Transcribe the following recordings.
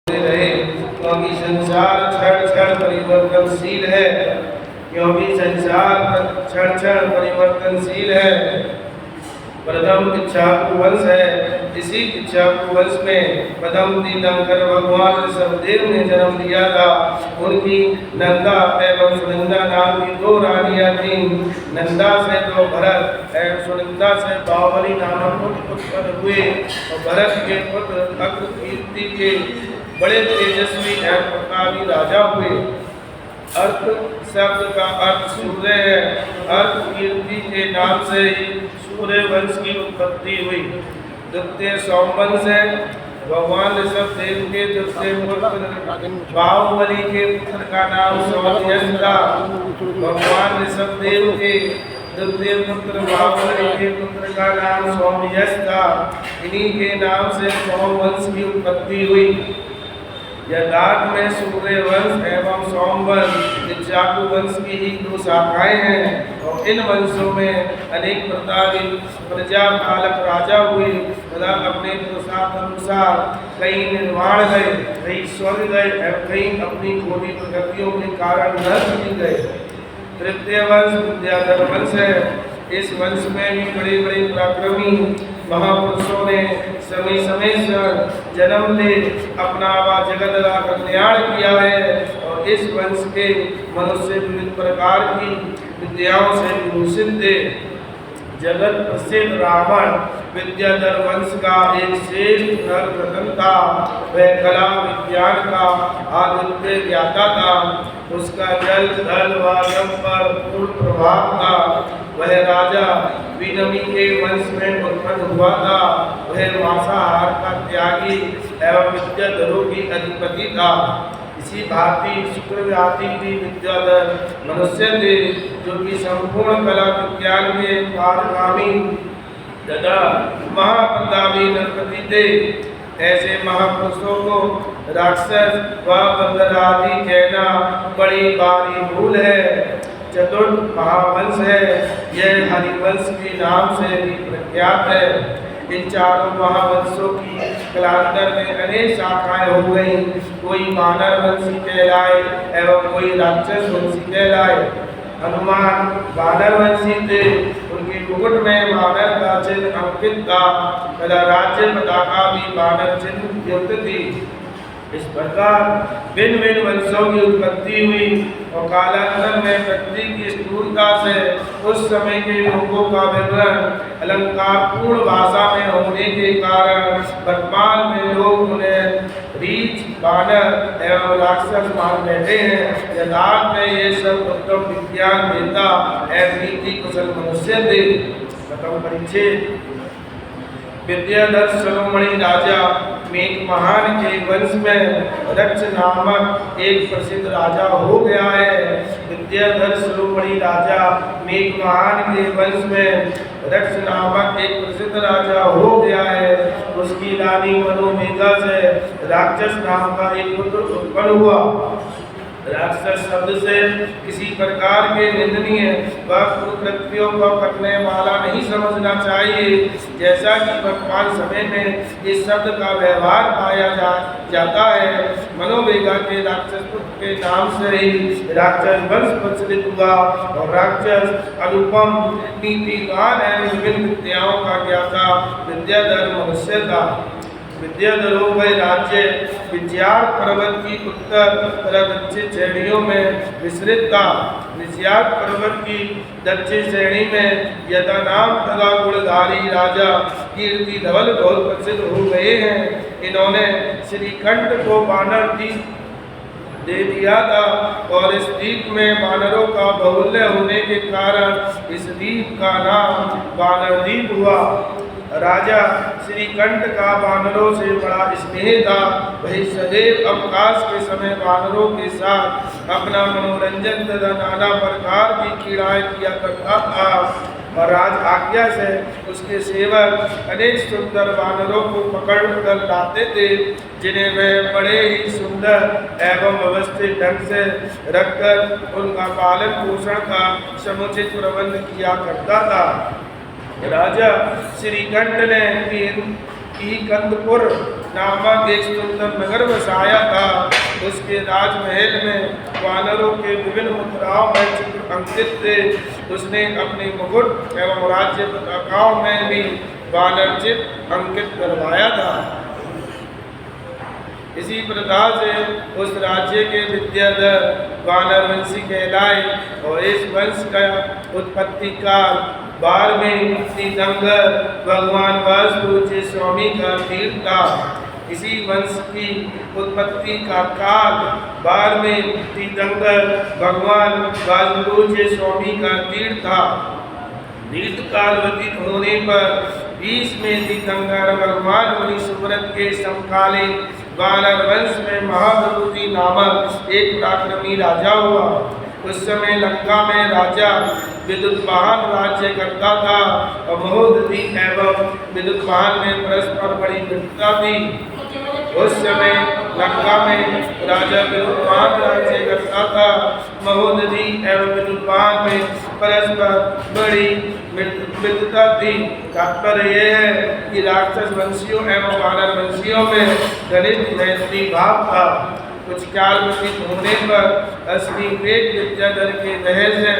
रहे, क्योंकि संसार क्षण क्षण परिवर्तनशील है, क्योंकि संसार क्षण क्षण परिवर्तनशील है। प्रथम इक्ष्वाकु वंश है, इसी इक्ष्वाकु वंश में प्रथम तीर्थंकर भगवान ऋषभदेव ने जन्म लिया था। उनकी नंदा एवं सुनंदा नाम की दो रानियां थीं। नंदा से तो भरत एवं सुनंदा से बावली नामक पुत्र हुए और भरत के पुत्र अग्रकीर्ति के बड़े तेजस्वी एवं प्रतापी राजा हुए। अर्थ शब्द का अर्थ सूर्य है। अर्थ कीर्ति के नाम से ही सूर्य वंश की उत्पत्ति हुई। द्वितीय सोमवंश है। भगवान ऋषभदेव के द्वितीय पुत्र बाहुबली के पुत्र का नाम सौम्यस था। भगवान ऋषभदेव के द्वितीय पुत्र बाहुबली के पुत्र का नाम सौम्यस था। इन्हीं के नाम से सोमवंश की उत्पत्ति हुई। यथार्थ में सूर्य वंश एवं सोमवंश इक्ष्वाकु वंश की ही दो शाखाएं हैं और इन वंशों में अनेक प्रतापी प्रजापालक राजा हुए तथा अपने अनुसार कई निर्वाण गए, कई स्वर्ग गए एवं कई अपनी खोटी प्रगतियों के कारण नष्ट भी गए। तृतीय वंश विद्याधर वंश है। इस वंश में भी बड़े बड़े पराक्रमी महापुरुषों ने समय समय से जन्म ले अपना व जगत का कल्याण किया है और इस वंश के मनुष्य विविध प्रकार की विद्याओं से विभूषित थे। जगत प्रसिद्ध रावण विद्याधर वंश का एक श्रेष्ठ नर रतन था। वह कला विज्ञान का आदित्य ज्ञाता था। उसका जल थल व जल पर पूर्ण प्रभाव था। वह राजा विनमी के वंश में उत्पन्न हुआ था। वह मांसाहार का त्यागी एवं विद्याधरों की अधिपति था। इसी भांति शुक्रव्याधि भी विद्याधर मनुष्य थे जो कि संपूर्ण कला विज्ञान के पारगामी तथा महाप्रतापी नरपति थे। ऐसे महापुरुषों को राक्षस व बंदर आदि कहना बड़ी भारी भूल है। चतुर्थ महावंश है। यह हरिवंश के नाम से भी प्रख्यात है। इन चारों महावंशों की कालांतर में अनेक शाखाएं हो गई। कोई वानर वंशी कहलाए एवं कोई राक्षस वंशी कहलाए। हनुमान वानर वंशी थे। उनके मुकुट में वानर का चिन्ह अंकित था तथा राज्य पताका भी वानर चिन्ह युक्त थी। इस प्रकार भिन्न भिन्न वंशों की उत्पत्ति हुई और कालांतर में पृथ्वी की स्थूलता से उस समय के लोगों का विवरण अलंकार पूर्ण भाषा में होने के कारण वर्तमान में लोग उन्हें रीछ, बानर एवं राक्षस मान बैठे हैं। यथार्थ में ये सब उत्तम विज्ञान वेता एवं नीति कुशल मनुष्य थे। प्रथम परिच्छेद। विद्याधर शिरोमणि राजा मेघमहान के वंश में रक्ष नामक एक प्रसिद्ध राजा हो गया है। विद्याधर शिरोमणि राजा मेघमहान के वंश में रक्ष नामक एक प्रसिद्ध राजा हो गया है। उसकी रानी मनोमेघा से राक्षस नाम का एक पुत्र उत्पन्न हुआ। राक्षस शब्द से किसी प्रकार के निंदनीय व कुकृत्यों को करने वाला नहीं समझना चाहिए। जैसा कि वर्तमान समय में इस शब्द का व्यवहार पाया जाता है। मनोवेगा के राक्षस पुत्र के नाम से ही राक्षस वंश प्रचलित हुआ और राक्षस अनुपम नीतिवान एवं विभिन्न विद्याओं का ज्ञाता विद्याधर मनुष्य था। विद्याधरों का राज्य विजयार पर्वत की उत्तर तथा दक्षिण श्रेणियों में विस्तृत था। विजयार पर्वत की दक्षिण श्रेणी में यथा नाम तथा गुणधारी राजा कीर्ति धवल बहुत प्रसिद्ध हो गए हैं। इन्होंने श्रीकंठ को वानर द्वीप दे दिया था और इस द्वीप में वानरों का बाहुल्य होने के कारण इस द्वीप का नाम वानर द्वीप हुआ। राजा श्रीकंठ का वानरों से बड़ा स्नेह था। वही सदैव अवकाश के समय वानरों के साथ अपना मनोरंजन तथा नाना प्रकार की क्रीड़ाएं किया करता था और राज आज्ञा से उसके सेवक अनेक सुंदर वानरों को पकड़ कर लाते थे, जिन्हें वह बड़े ही सुंदर एवं व्यवस्थित ढंग से रखकर उनका पालन पोषण का समुचित प्रबंध किया करता था। राजा श्रीकंठ ने कंदपुर नामक एक सुंदर नगर बसाया था। उसके राजमहल में वानरों के विभिन्न मुद्राओं में चित्र अंकित थे। उसने अपने मुकुट एवं राज्य पताकाओं में भी वानर चित्र अंकित करवाया था। इसी प्रकार से उस राज्य के विद्याधर वानर वंशी कहलाए और इस वंश का उत्पत्ति काल 12वें तीर्थंकर भगवान वासुदेव स्वामी का तीर्थ था। इसी वंश की उत्पत्ति का काल 12वें तीर्थंकर भगवान वासुदेव स्वामी का तीर्थ था। दीर्घ काल व्यतीत होने पर 20वें तीर्थंकर भगवान मुनि सुव्रत के समकालीन वानर वंश में महाद्रुति नामक एक पराक्रमी राजा हुआ। उस समय लंका में राजा विद्युद्वाहन राज्य करता था और महोदधि एवं विद्युद्वाहन में परस्पर बड़ी मित्रता थी। उस समय लंका में राजा विद्युद्वाहन राज्य करता था। महोदधि एवं विद्युद्वाहन में परस्पर बड़ी मित्रता थी। तात्पर्य यह है कि राक्षस वंशियों एवं वानर वंशियों में घनिष्ठ मैत्री भाव था। कुछ काल व्यतीत होने पर अश्विवेक विद्याधर के दहेज से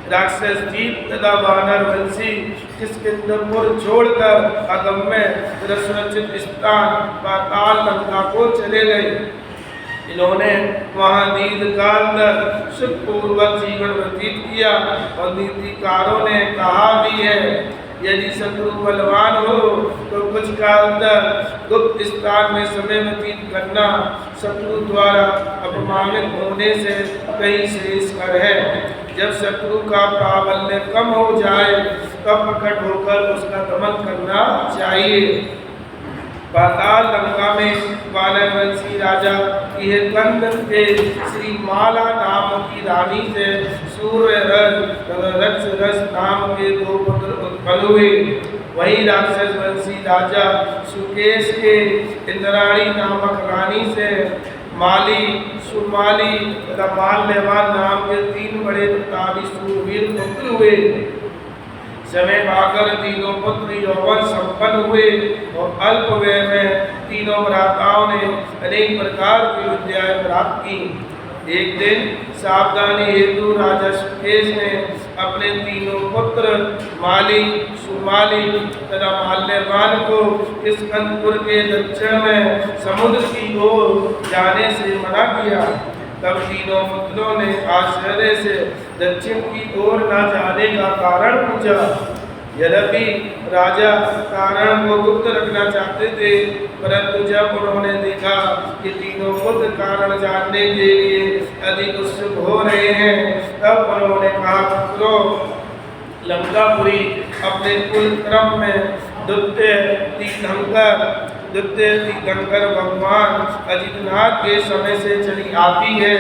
राक्षस जीव तथा वानर वंशी किष्किंधपुर छोड़कर अगम्य सुरक्षित स्थान पाताल लंका को चले गए। इन्होंने वहाँ दीर्घकाल तक सुखपूर्वक जीवन व्यतीत किया और नीतिकारों ने कहा भी है, यदि शत्रु बलवान हो तो कुछ काल तक गुप्त स्थान में समय व्यतीत करना शत्रु द्वारा अपमानित होने से कहीं श्रेष्ठकर है। जब शत्रु का प्राबल्य कम हो जाए तब प्रकट होकर उसका दमन करना चाहिए। पाताल लंका में वानर वंशी राजा किहकंद के श्री माला नाम की रानी से सूर्य रस नाम के 2 पुत्र उत्पन्न हुए। वही राक्षस वंशी राजा सुकेश के इंद्राणी नामक रानी से माली, सुमाली तथा माल्यवान नाम के 3 बड़े प्रतापी शूरवीर पुत्र हुए। समय पाकर तीनों पुत्र यौवन संपन्न हुए और अल्प व्यय में तीनों भ्राताओं ने अनेक प्रकार की विद्याएं प्राप्त की। एक दिन सावधानी हेतु राजा सुकेश ने अपने तीनों पुत्र माली, सुमाली तथा माल्यवान को किष्किंधपुर के दक्षिण में समुद्र की ओर जाने से मना किया। तब तीनों पुत्रों ने आश्चर्य से दक्षिण की ओर न जाने का कारण पूछा। यद्यपि राजा कारण को गुप्त रखना चाहते थे, परंतु जब उन्होंने देखा कि तीनों पुत्र कारण जानने के लिए अधिक उत्सुक हो रहे हैं, तब उन्होंने कहा, पुत्रों, लंकापुरी अपने कुल क्रम में द्वितीय तीर्थंकर भगवान अजितनाथ के समय से चली आती है।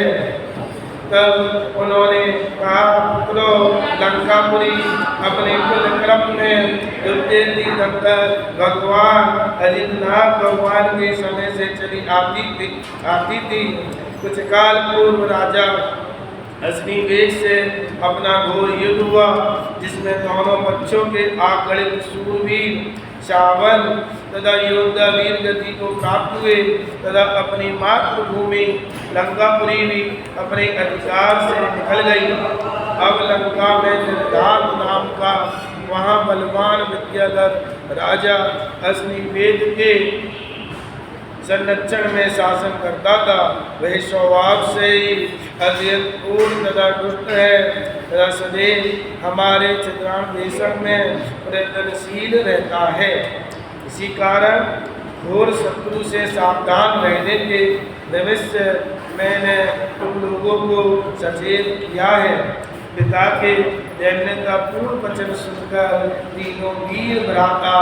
तब उन्होंने कहा, पुत्रों, लंकापुरी अपने कुल क्रम में द्वितीय तीर्थंकर भगवान अजितनाथ भगवान के समय से चली आती थी। कुछ काल पूर्व राजा अश्विवेक से अपना घोर युद्ध हुआ, जिसमें दोनों पक्षों के आगणित शूरवीर चावल तथा योद्धा वीर गति को प्राप्त हुए तथा अपनी मातृभूमि लंकापुरी भी अपने अधिकार से निकल गई। अब लंका में सिद्धार्थ नाम का वहाँ बलवान विद्याधर राजा अश्विवेक के संरक्षण में शासन करता था। वह स्वभाव से ही अत्यंत क्रूर तथा दुष्ट है तथा सदैव हमारे चित्राण देशम में प्रयत्नशील रहता है। इसी कारण घोर शत्रु से सावधान रहने के निमित्त मैंने तुम लोगों को सचेत किया है। पिता के दैन्यता पूर्ण वचन सुनकर तीनों वीर भ्राता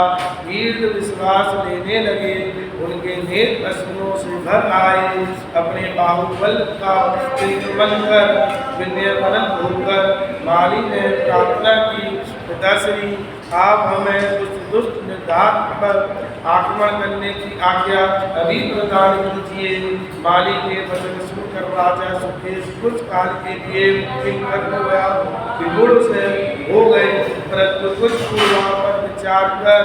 वीर विश्वास लेने लगे। उनके नेत्र अश्रुओं से भर आए। अपने बाहुबल का प्रतिबल कर विनयवरत होकर माली ने प्रार्थना की, पिताश्री, आप हमें उस दुष्ट निर्धात पर आक्रमण करने की आज्ञा अभी प्रदान कीजिए। माली के वचन सुनकर राजा सुकेश कुछ काल के लिए विगुण से हो गए, परंतु कुछ पूर्वापर विचार कर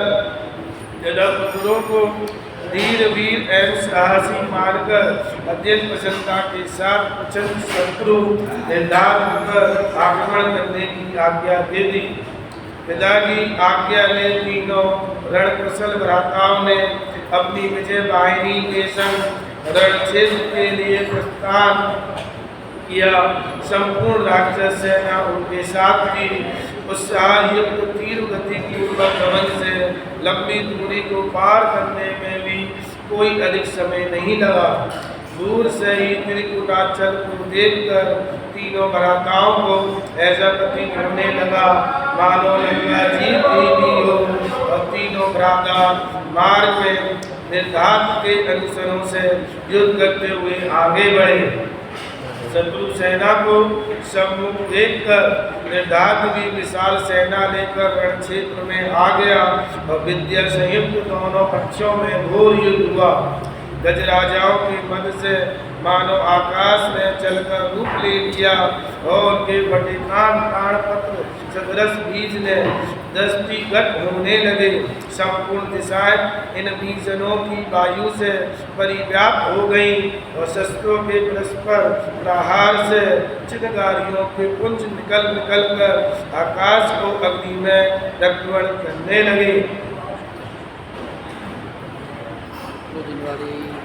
यदा पुत्रों को धीर वीर एवं साहसी मानकर अत्यंत प्रसन्नता के साथ प्रचंड शत्रु निर्धार होकर आक्रमण करने की आज्ञा दे दी। पिता की आज्ञा में तीनों रणकुशल भ्राताओं ने अपनी विजय वाहिनी के संग रणक्षेत्र के लिए प्रस्थान किया। संपूर्ण राक्षस सेना उनके साथ थी। उत्साह युक्त तीव्र गति पूर्वक गमन से लंबी दूरी को पार करने में भी कोई अधिक समय नहीं लगा। दूर से ही त्रिकुटाचल को देखकर तीनों भ्राताओं को ऐसा प्रतीत होने लगा मानो लंका जीत ही हो। और तीनों भ्राता मार्ग में निर्धारित के अनुसरों से युद्ध करते हुए आगे बढ़े। शत्रु सेना को सम्मुख देखकर निर्धारित भी विशाल सेना लेकर रण क्षेत्र में आ गया और विद्या संयुक्त दोनों पक्षों में घोर युद्ध हुआ। गजराजाओं के मद से मानो आकाश ने चलकर रूप ले लिया और उनके बटिकान ताड़पत्र सदृश बीज ने दृष्टिगत होने लगे। संपूर्ण दिशाएं इन बीजनों की वायु से परिव्याप्त हो गई और शस्त्रों के परस्पर प्रहार से चिनगारियों के पुंज निकल कर आकाश को अग्नि में रक्तवर्ण करने लगे।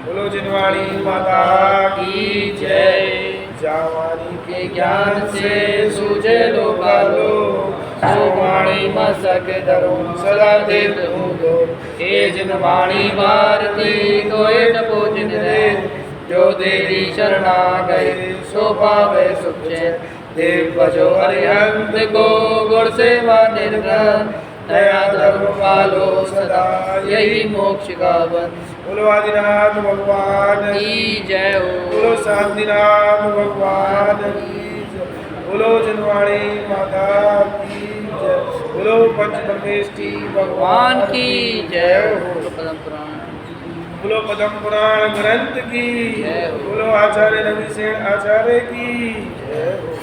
बोलो जिनवाणी माता की जय। जावानी के ज्ञान से सूझे लोकालो सोवाणी मसक धरो सदा देत हूँ दो। हे जिनवाणी भारती कोई टपो जिन रे जो देवी शरणा गए सो पावे सुख चैन। देव भजो अरिहंत को गुण सेवा निर्गन दया धर्म पालो सदा यही मोक्ष का बन। बोलो आदिनाथ भगवान की जय हो। बोलो शांतिनाथ भगवान की जय। बोलो जिनवाणी माता की जय। बोलो पंचब्रह्मेष्टि भगवान की जय हो। बोलो पद्म पुराण ग्रंथ की जय हो। बोलो आचार्य रविसेन आचार्य की जय हो।